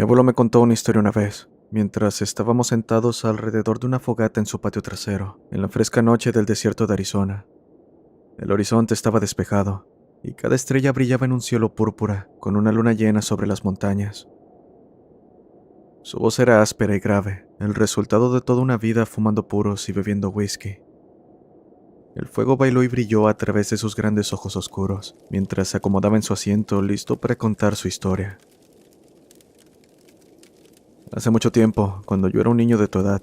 abuelo me contó una historia una vez, mientras estábamos sentados alrededor de una fogata en su patio trasero, en la fresca noche del desierto de Arizona. El horizonte estaba despejado, y cada estrella brillaba en un cielo púrpura, con una luna llena sobre las montañas. Su voz era áspera y grave, el resultado de toda una vida fumando puros y bebiendo whisky. El fuego bailó y brilló a través de sus grandes ojos oscuros, mientras se acomodaba en su asiento listo para contar su historia. Hace mucho tiempo, cuando yo era un niño de tu edad,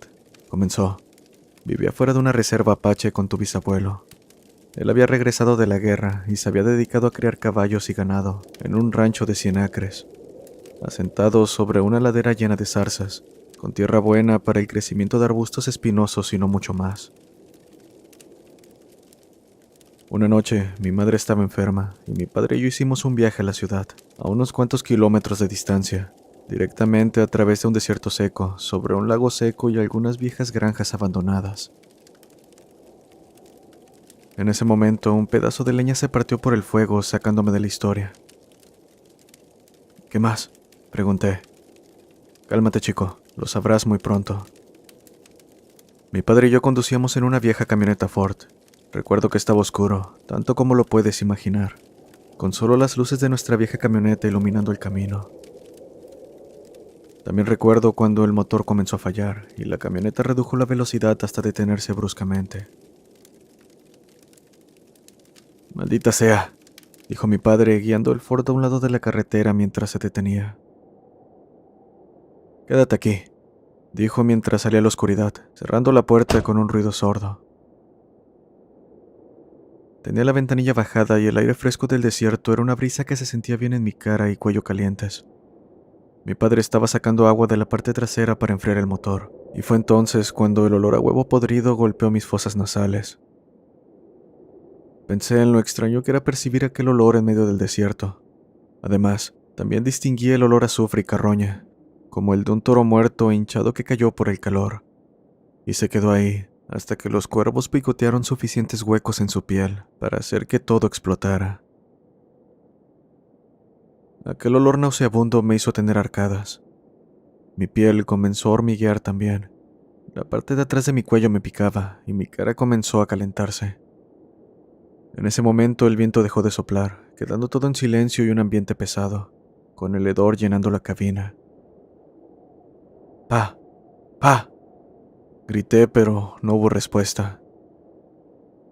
comenzó. Vivía fuera de una reserva apache con tu bisabuelo. Él había regresado de la guerra y se había dedicado a criar caballos y ganado en un rancho de 100 acres, asentado sobre una ladera llena de zarzas, con tierra buena para el crecimiento de arbustos espinosos y no mucho más. Una noche, mi madre estaba enferma y mi padre y yo hicimos un viaje a la ciudad, a unos cuantos kilómetros de distancia, directamente a través de un desierto seco, sobre un lago seco y algunas viejas granjas abandonadas. En ese momento, un pedazo de leña se partió por el fuego, sacándome de la historia. ¿Qué más?, pregunté. Cálmate, chico, lo sabrás muy pronto. Mi padre y yo conducíamos en una vieja camioneta Ford. Recuerdo que estaba oscuro, tanto como lo puedes imaginar, con solo las luces de nuestra vieja camioneta iluminando el camino. También recuerdo cuando el motor comenzó a fallar y la camioneta redujo la velocidad hasta detenerse bruscamente. «Maldita sea», dijo mi padre, guiando el Ford a un lado de la carretera mientras se detenía. «Quédate aquí», dijo mientras salía a la oscuridad, cerrando la puerta con un ruido sordo. Tenía la ventanilla bajada y el aire fresco del desierto era una brisa que se sentía bien en mi cara y cuello calientes. Mi padre estaba sacando agua de la parte trasera para enfriar el motor, y fue entonces cuando el olor a huevo podrido golpeó mis fosas nasales. Pensé en lo extraño que era percibir aquel olor en medio del desierto. Además, también distinguí el olor a azufre y carroña, como el de un toro muerto e hinchado que cayó por el calor, y se quedó ahí hasta que los cuervos picotearon suficientes huecos en su piel para hacer que todo explotara. Aquel olor nauseabundo me hizo tener arcadas. Mi piel comenzó a hormiguear también. La parte de atrás de mi cuello me picaba y mi cara comenzó a calentarse. En ese momento el viento dejó de soplar, quedando todo en silencio y un ambiente pesado, con el hedor llenando la cabina. ¡Pa! ¡Pa! Grité, pero no hubo respuesta.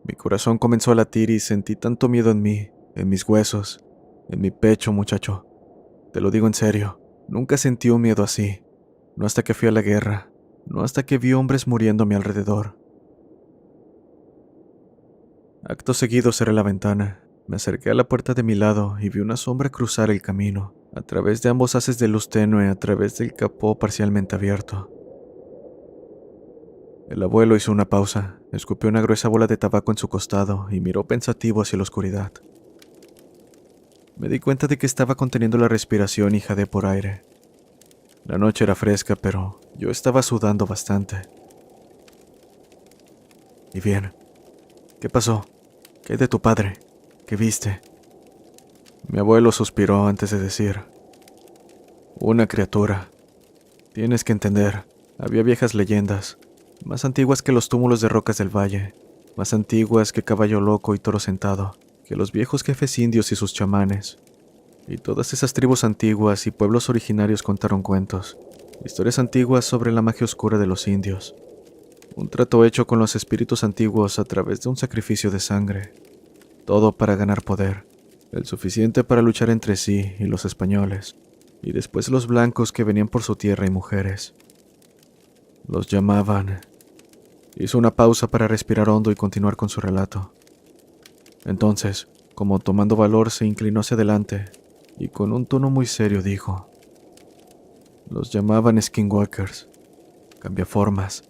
Mi corazón comenzó a latir y sentí tanto miedo en mí, en mis huesos, en mi pecho, muchacho. Te lo digo en serio, nunca sentí un miedo así. No hasta que fui a la guerra, no hasta que vi hombres muriendo a mi alrededor. Acto seguido cerré la ventana, me acerqué a la puerta de mi lado y vi una sombra cruzar el camino, a través de ambos haces de luz tenue, a través del capó parcialmente abierto. El abuelo hizo una pausa, escupió una gruesa bola de tabaco en su costado y miró pensativo hacia la oscuridad. Me di cuenta de que estaba conteniendo la respiración y jadeé por aire. La noche era fresca, pero yo estaba sudando bastante. ¿Y bien? ¿Qué pasó? ¿Qué hay de tu padre? ¿Qué viste? Mi abuelo suspiró antes de decir: una criatura. Tienes que entender, había viejas leyendas, más antiguas que los túmulos de rocas del valle, más antiguas que Caballo Loco y Toro Sentado, que los viejos jefes indios y sus chamanes. Y todas esas tribus antiguas y pueblos originarios contaron cuentos, historias antiguas sobre la magia oscura de los indios. Un trato hecho con los espíritus antiguos a través de un sacrificio de sangre. Todo para ganar poder, el suficiente para luchar entre sí y los españoles, y después los blancos que venían por su tierra y mujeres. Los llamaban. Hizo una pausa para respirar hondo y continuar con su relato. Entonces, como tomando valor, se inclinó hacia adelante y con un tono muy serio dijo: los llamaban skinwalkers, cambiaformas.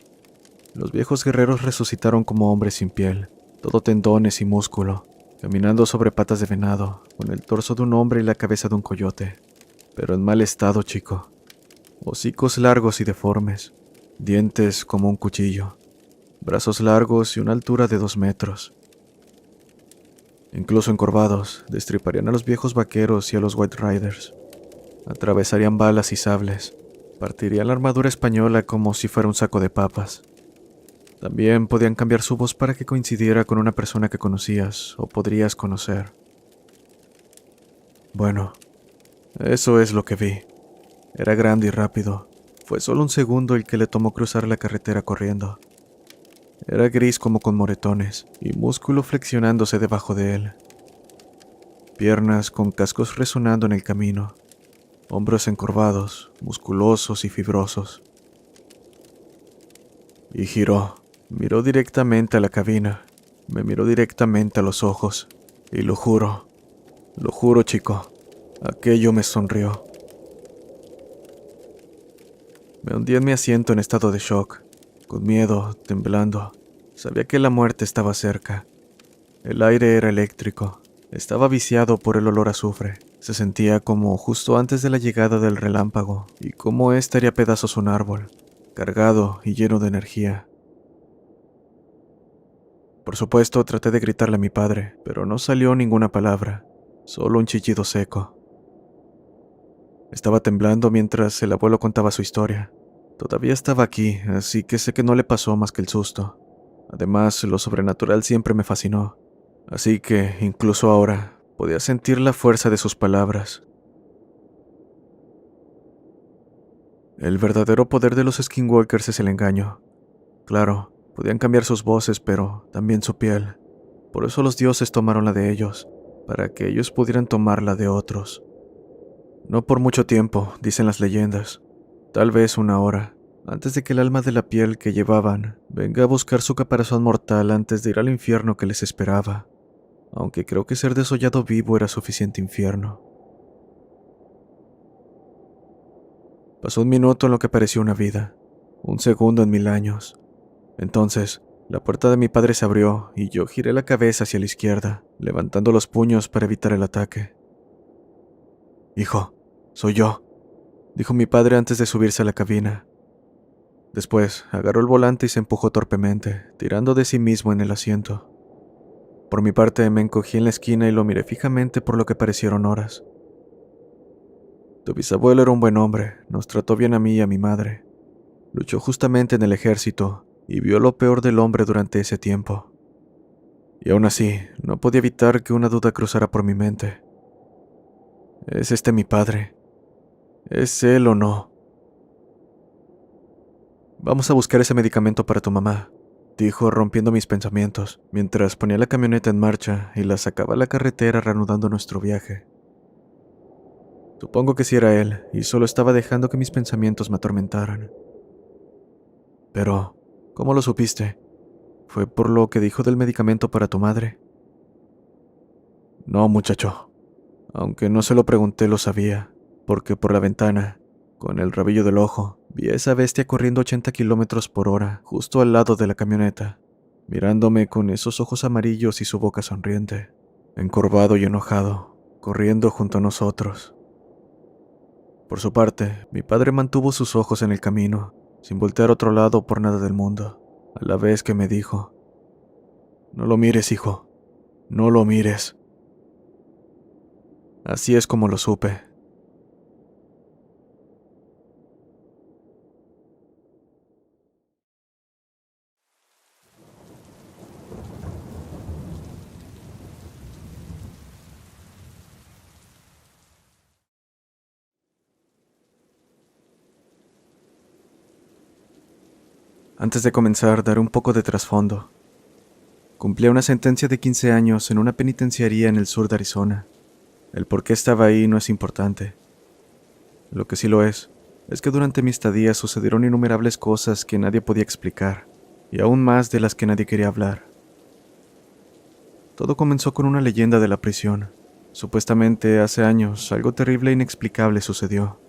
Los viejos guerreros resucitaron como hombres sin piel, todo tendones y músculo, caminando sobre patas de venado, con el torso de un hombre y la cabeza de un coyote, pero en mal estado, chico. Hocicos largos y deformes, dientes como un cuchillo, brazos largos y una altura de 2 metros. Incluso encorvados, destriparían a los viejos vaqueros y a los White Riders. Atravesarían balas y sables. Partirían la armadura española como si fuera un saco de papas. También podían cambiar su voz para que coincidiera con una persona que conocías o podrías conocer. Bueno, eso es lo que vi. Era grande y rápido. Fue solo un segundo el que le tomó cruzar la carretera corriendo. Era gris como con moretones y músculo flexionándose debajo de él. Piernas con cascos resonando en el camino. Hombros encorvados, musculosos y fibrosos. Y giró. Miró directamente a la cabina. Me miró directamente a los ojos. Y lo juro, chico, aquello me sonrió. Me hundí en mi asiento en estado de shock, con miedo, temblando. Sabía que la muerte estaba cerca. El aire era eléctrico. Estaba viciado por el olor a azufre. Se sentía como justo antes de la llegada del relámpago, y como éste haría pedazos un árbol, cargado y lleno de energía. Por supuesto, traté de gritarle a mi padre, pero no salió ninguna palabra, solo un chillido seco. Estaba temblando mientras el abuelo contaba su historia. Todavía estaba aquí, así que sé que no le pasó más que el susto. Además, lo sobrenatural siempre me fascinó, así que, incluso ahora, podía sentir la fuerza de sus palabras. El verdadero poder de los skinwalkers es el engaño. Claro, podían cambiar sus voces, pero también su piel. Por eso los dioses tomaron la de ellos, para que ellos pudieran tomar la de otros. No por mucho tiempo, dicen las leyendas. Tal vez una hora, antes de que el alma de la piel que llevaban venga a buscar su caparazón mortal antes de ir al infierno que les esperaba. Aunque creo que ser desollado vivo era suficiente infierno. Pasó un minuto en lo que pareció una vida, un segundo en 1000 años. Entonces, la puerta de mi padre se abrió y yo giré la cabeza hacia la izquierda, levantando los puños para evitar el ataque. «Hijo, soy yo», dijo mi padre antes de subirse a la cabina. Después, agarró el volante y se empujó torpemente, tirando de sí mismo en el asiento. Por mi parte, me encogí en la esquina y lo miré fijamente por lo que parecieron horas. Tu bisabuelo era un buen hombre, nos trató bien a mí y a mi madre. Luchó justamente en el ejército y vio lo peor del hombre durante ese tiempo. Y aún así, no podía evitar que una duda cruzara por mi mente. ¿Es este mi padre? ¿Es él o no? Vamos a buscar ese medicamento para tu mamá, dijo rompiendo mis pensamientos, mientras ponía la camioneta en marcha y la sacaba a la carretera reanudando nuestro viaje. Supongo que sí era él, y solo estaba dejando que mis pensamientos me atormentaran. Pero, ¿cómo lo supiste? ¿Fue por lo que dijo del medicamento para tu madre? No, muchacho. Aunque no se lo pregunté, lo sabía, porque por la ventana, con el rabillo del ojo, vi a esa bestia corriendo 80 kilómetros por hora, justo al lado de la camioneta, mirándome con esos ojos amarillos y su boca sonriente, encorvado y enojado, corriendo junto a nosotros. Por su parte, mi padre mantuvo sus ojos en el camino, sin voltear a otro lado por nada del mundo, a la vez que me dijo: «No lo mires, hijo, no lo mires». Así es como lo supe. Antes de comenzar, daré un poco de trasfondo. Cumplí una sentencia de 15 años en una penitenciaría en el sur de Arizona. El por qué estaba ahí no es importante. Lo que sí lo es que durante mi estadía sucedieron innumerables cosas que nadie podía explicar, y aún más de las que nadie quería hablar. Todo comenzó con una leyenda de la prisión. Supuestamente, hace años, algo terrible e inexplicable sucedió.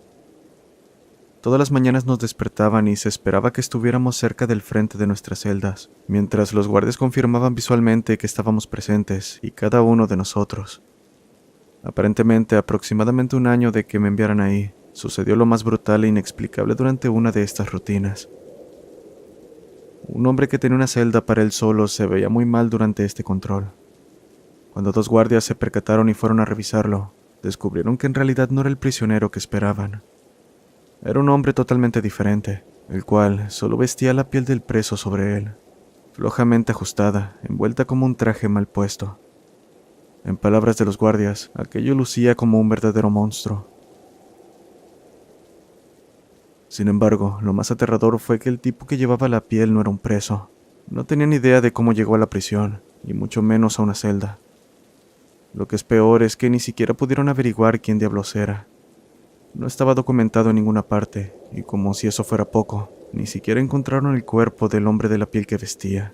Todas las mañanas nos despertaban y se esperaba que estuviéramos cerca del frente de nuestras celdas, mientras los guardias confirmaban visualmente que estábamos presentes, y cada uno de nosotros. Aparentemente, aproximadamente un año de que me enviaran ahí, sucedió lo más brutal e inexplicable durante una de estas rutinas. Un hombre que tenía una celda para él solo se veía muy mal durante este control. Cuando 2 guardias se percataron y fueron a revisarlo, descubrieron que en realidad no era el prisionero que esperaban. Era un hombre totalmente diferente, el cual solo vestía la piel del preso sobre él, flojamente ajustada, envuelta como un traje mal puesto. En palabras de los guardias, aquello lucía como un verdadero monstruo. Sin embargo, lo más aterrador fue que el tipo que llevaba la piel no era un preso. No tenía ni idea de cómo llegó a la prisión, y mucho menos a una celda. Lo que es peor es que ni siquiera pudieron averiguar quién diablos era. No estaba documentado en ninguna parte, y como si eso fuera poco, ni siquiera encontraron el cuerpo del hombre de la piel que vestía.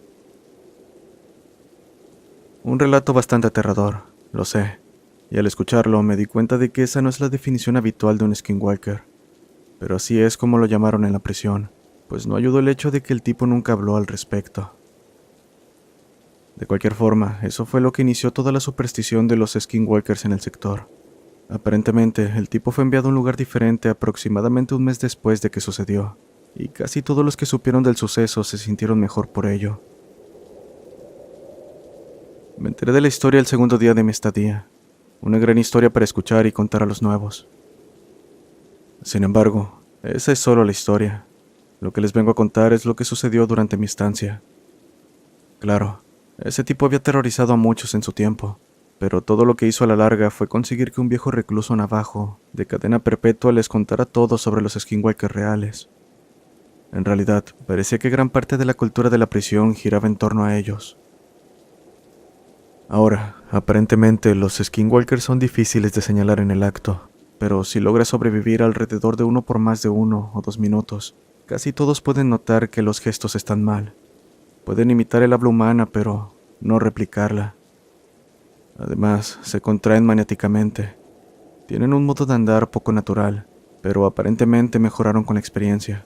Un relato bastante aterrador, lo sé, y al escucharlo me di cuenta de que esa no es la definición habitual de un skinwalker, pero así es como lo llamaron en la prisión, pues no ayudó el hecho de que el tipo nunca habló al respecto. De cualquier forma, eso fue lo que inició toda la superstición de los skinwalkers en el sector. Aparentemente, el tipo fue enviado a un lugar diferente aproximadamente un mes después de que sucedió, y casi todos los que supieron del suceso se sintieron mejor por ello. Me enteré de la historia el segundo día de mi estadía, una gran historia para escuchar y contar a los nuevos. Sin embargo, esa es solo la historia. Lo que les vengo a contar es lo que sucedió durante mi estancia. Claro, ese tipo había aterrorizado a muchos en su tiempo, pero todo lo que hizo a la larga fue conseguir que un viejo recluso navajo, de cadena perpetua, les contara todo sobre los skinwalkers reales. En realidad, parecía que gran parte de la cultura de la prisión giraba en torno a ellos. Ahora, aparentemente, los skinwalkers son difíciles de señalar en el acto, pero si logras sobrevivir alrededor de uno por más de 1 o 2 minutos, casi todos pueden notar que los gestos están mal. Pueden imitar el habla humana, pero no replicarla. Además, se contraen maniáticamente. Tienen un modo de andar poco natural, pero aparentemente mejoraron con la experiencia.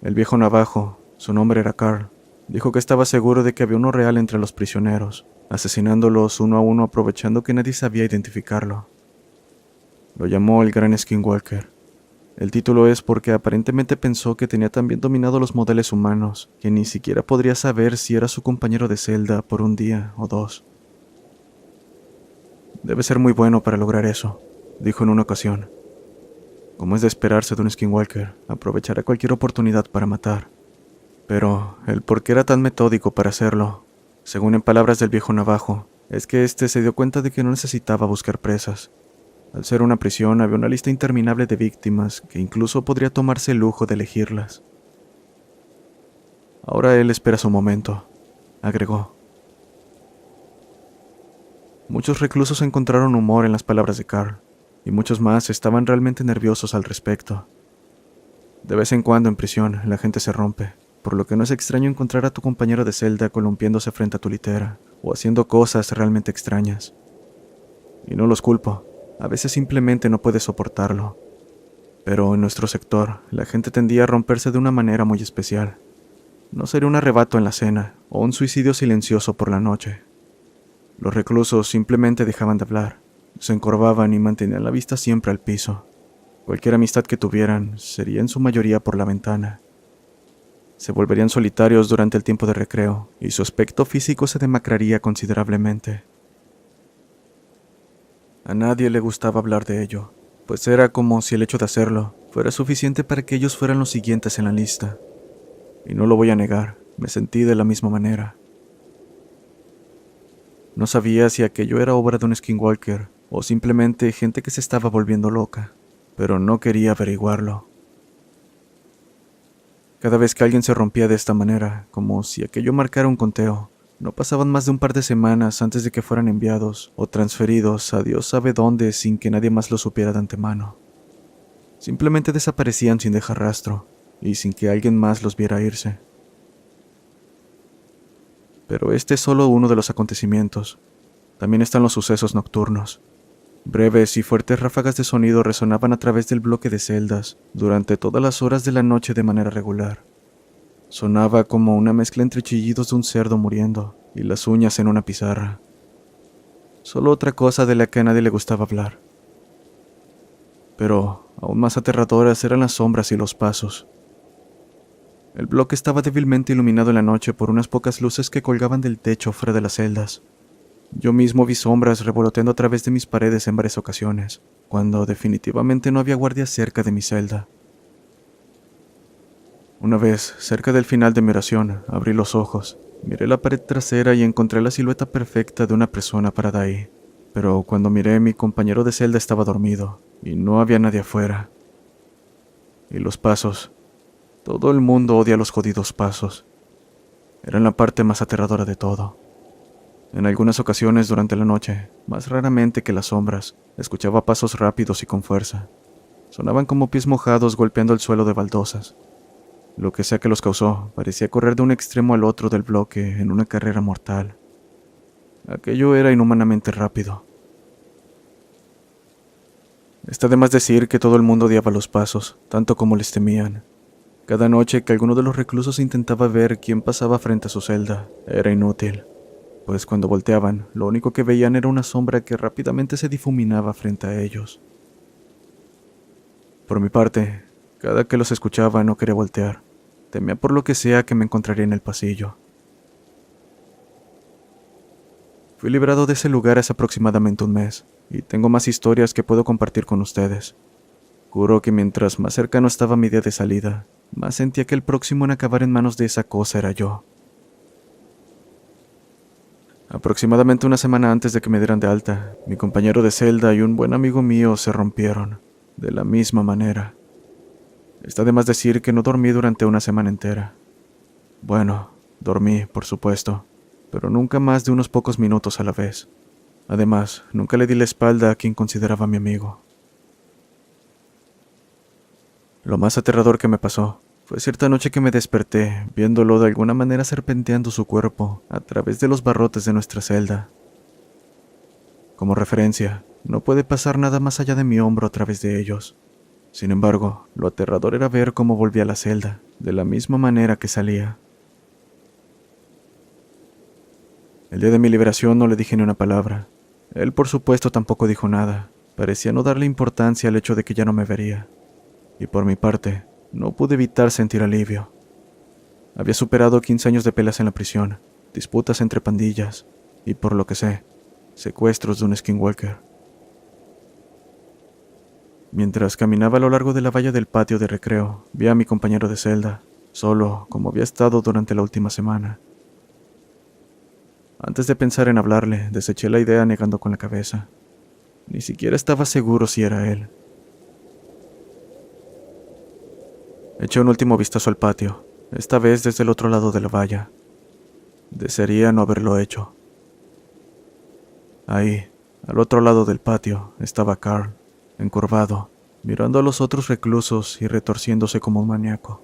El viejo navajo, su nombre era Carl, dijo que estaba seguro de que había uno real entre los prisioneros, asesinándolos uno a uno aprovechando que nadie sabía identificarlo. Lo llamó el Gran Skinwalker. El título es porque aparentemente pensó que tenía tan bien dominado los modales humanos que ni siquiera podría saber si era su compañero de celda por un día o 2. Debe ser muy bueno para lograr eso, dijo en una ocasión. Como es de esperarse de un skinwalker, aprovechará cualquier oportunidad para matar. Pero el por qué era tan metódico para hacerlo, según en palabras del viejo navajo, es que éste se dio cuenta de que no necesitaba buscar presas. Al ser una prisión había una lista interminable de víctimas que incluso podría tomarse el lujo de elegirlas. Ahora él espera su momento, agregó. Muchos reclusos encontraron humor en las palabras de Carl, y muchos más estaban realmente nerviosos al respecto. De vez en cuando en prisión la gente se rompe, por lo que no es extraño encontrar a tu compañero de celda columpiándose frente a tu litera, o haciendo cosas realmente extrañas. Y no los culpo, a veces simplemente no puedes soportarlo. Pero en nuestro sector, la gente tendía a romperse de una manera muy especial. No sería un arrebato en la cena, o un suicidio silencioso por la noche. Los reclusos simplemente dejaban de hablar, se encorvaban y mantenían la vista siempre al piso. Cualquier amistad que tuvieran sería en su mayoría por la ventana. Se volverían solitarios durante el tiempo de recreo, y su aspecto físico se demacraría considerablemente. A nadie le gustaba hablar de ello, pues era como si el hecho de hacerlo fuera suficiente para que ellos fueran los siguientes en la lista. Y no lo voy a negar, me sentí de la misma manera. No sabía si aquello era obra de un skinwalker o simplemente gente que se estaba volviendo loca, pero no quería averiguarlo. Cada vez que alguien se rompía de esta manera, como si aquello marcara un conteo, no pasaban más de un par de semanas antes de que fueran enviados o transferidos a Dios sabe dónde sin que nadie más lo supiera de antemano. Simplemente desaparecían sin dejar rastro y sin que alguien más los viera irse. Pero este es solo uno de los acontecimientos. También están los sucesos nocturnos. Breves y fuertes ráfagas de sonido resonaban a través del bloque de celdas durante todas las horas de la noche de manera regular. Sonaba como una mezcla entre chillidos de un cerdo muriendo y las uñas en una pizarra. Solo otra cosa de la que a nadie le gustaba hablar. Pero aún más aterradoras eran las sombras y los pasos. El bloque estaba débilmente iluminado en la noche por unas pocas luces que colgaban del techo fuera de las celdas. Yo mismo vi sombras revoloteando a través de mis paredes en varias ocasiones, cuando definitivamente no había guardia cerca de mi celda. Una vez, cerca del final de mi oración, abrí los ojos, miré la pared trasera y encontré la silueta perfecta de una persona parada ahí. Pero cuando miré, mi compañero de celda estaba dormido, y no había nadie afuera. Y los pasos. Todo el mundo odia los jodidos pasos. Eran la parte más aterradora de todo. En algunas ocasiones durante la noche, más raramente que las sombras, escuchaba pasos rápidos y con fuerza. Sonaban como pies mojados golpeando el suelo de baldosas. Lo que sea que los causó, parecía correr de un extremo al otro del bloque en una carrera mortal. Aquello era inhumanamente rápido. Está de más decir que todo el mundo odiaba los pasos, tanto como les temían. Cada noche que alguno de los reclusos intentaba ver quién pasaba frente a su celda, era inútil, pues cuando volteaban, lo único que veían era una sombra que rápidamente se difuminaba frente a ellos. Por mi parte, cada que los escuchaba no quería voltear. Temía por lo que sea que me encontraría en el pasillo. Fui librado de ese lugar hace aproximadamente un mes, y tengo más historias que puedo compartir con ustedes. Juro que mientras más cercano estaba mi día de salida, más sentía que el próximo en acabar en manos de esa cosa era yo. Aproximadamente una semana antes de que me dieran de alta, mi compañero de celda y un buen amigo mío se rompieron, de la misma manera. Está de más decir que no dormí durante una semana entera. Bueno, dormí, por supuesto, pero nunca más de unos pocos minutos a la vez. Además, nunca le di la espalda a quien consideraba mi amigo. Lo más aterrador que me pasó fue cierta noche que me desperté, viéndolo de alguna manera serpenteando su cuerpo a través de los barrotes de nuestra celda. Como referencia, no puede pasar nada más allá de mi hombro a través de ellos. Sin embargo, lo aterrador era ver cómo volvía a la celda, de la misma manera que salía. El día de mi liberación no le dije ni una palabra. Él, por supuesto, tampoco dijo nada. Parecía no darle importancia al hecho de que ya no me vería. Y por mi parte, no pude evitar sentir alivio. Había superado 15 años de peleas en la prisión, disputas entre pandillas, y por lo que sé, secuestros de un skinwalker. Mientras caminaba a lo largo de la valla del patio de recreo, vi a mi compañero de celda, solo como había estado durante la última semana. Antes de pensar en hablarle, deseché la idea negando con la cabeza. Ni siquiera estaba seguro si era él. Eché un último vistazo al patio, esta vez desde el otro lado de la valla. Desearía no haberlo hecho. Ahí, al otro lado del patio, estaba Carl, encorvado, mirando a los otros reclusos y retorciéndose como un maníaco.